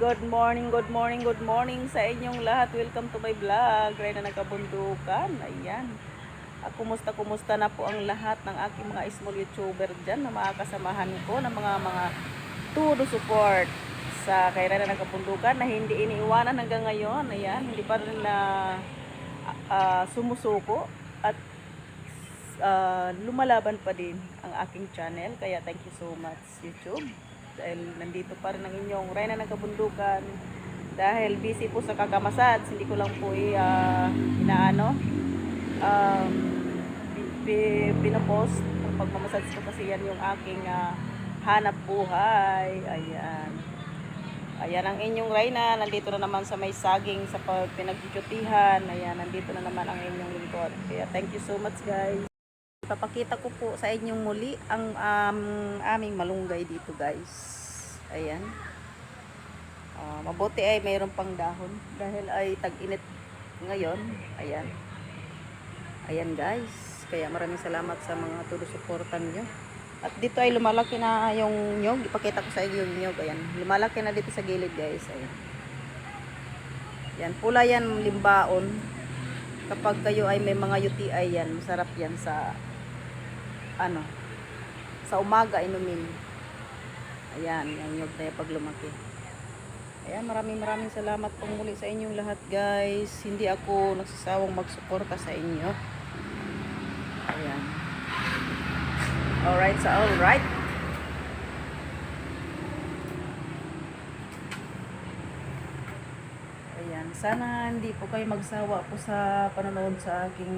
good morning, good morning sa inyong lahat. Welcome to my vlog. Reyna Nagkabundukan. Ayan. Kumusta na po ang lahat ng aking mga small YouTuber dyan na mga kasamahan ko na mga todo support sa kay Reyna Nagkabundukan na hindi iniiwanan hanggang ngayon. Ayan, hindi pa rin na sumusuko at lumalaban pa din ang aking channel. Kaya thank you so much YouTube. Dahil nandito pa rin ang inyong Reyna ng Kabundukan. Dahil busy po sa kakamasad, hindi ko lang po inaano, um, pinopost ang pagmamassage ko kasi yan yung aking hanap buhay. Ayan. Ayan ang inyong Reyna. Nandito na naman sa may saging sa pinagdututihan. Ayan, nandito na naman ang inyong lingkod. Kaya thank you so much guys. Ipapakita ko po sa inyong muli ang aming malunggay dito guys. Ayan. Mabuti ay mayroon pang dahon dahil ay tag-init ngayon. Ayan. Ayan guys. Kaya maraming salamat sa mga suportan nyo. At dito ay lumalaki na yung nyog. Ipakita ko sa inyo yung nyog. Ayan. Lumalaki na dito sa gilid guys. Ayan. Ayan. Pula yan limbaon. Kapag kayo ay may mga UTI yan, masarap yan sa sa umaga inumin. Ayan, yung nyog na pag lumaki. Ayan, maraming salamat pong muli sa inyong lahat guys. Hindi ako nagsasawang magsuporta sa inyo. Ayan. Alright, so alright. Ayan, sana hindi po kayo magsawa po sa panonood sa aking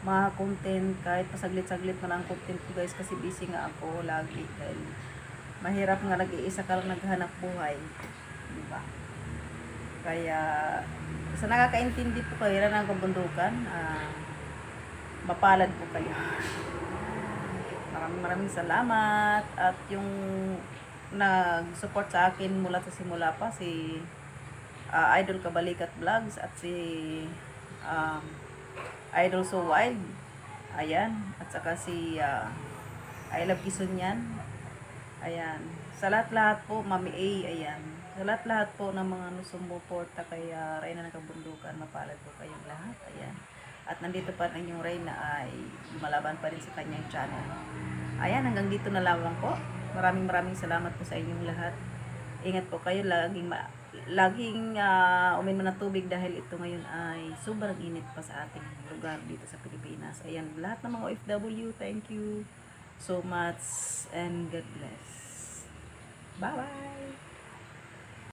mga content, kahit pasaglit-saglit na lang content ko guys, kasi busy nga ako lagi dahil mahirap nga nag-iisa ka lang naghahanap buhay, diba? Kaya sa nakakaintindi po kayo na ng kabundukan, mapalad po kayo. Maraming salamat. At yung nag-support sa akin mula sa simula pa, si Idol Kabalikat Vlogs at si Idol So Wild. Ayan. At saka si I Love Kison yan. Ayan. Sa lahat-lahat po, Mami A. Ayan. Sa lahat-lahat po ng mga sumuporta kay Reyna ng Kabundukan, mapalad po kayong lahat. Ayan. At nandito pa rin yung Reyna ay lumalaban pa rin sa kanyang channel. Ayan. Hanggang dito na lamang po. Maraming salamat po sa inyong lahat. Ingat po kayo. Laging uminom ng tubig dahil ito ngayon ay sobrang init pa sa ating lugar dito sa Pilipinas. Ayan, lahat ng mga OFW, thank you so much and God bless. Bye-bye!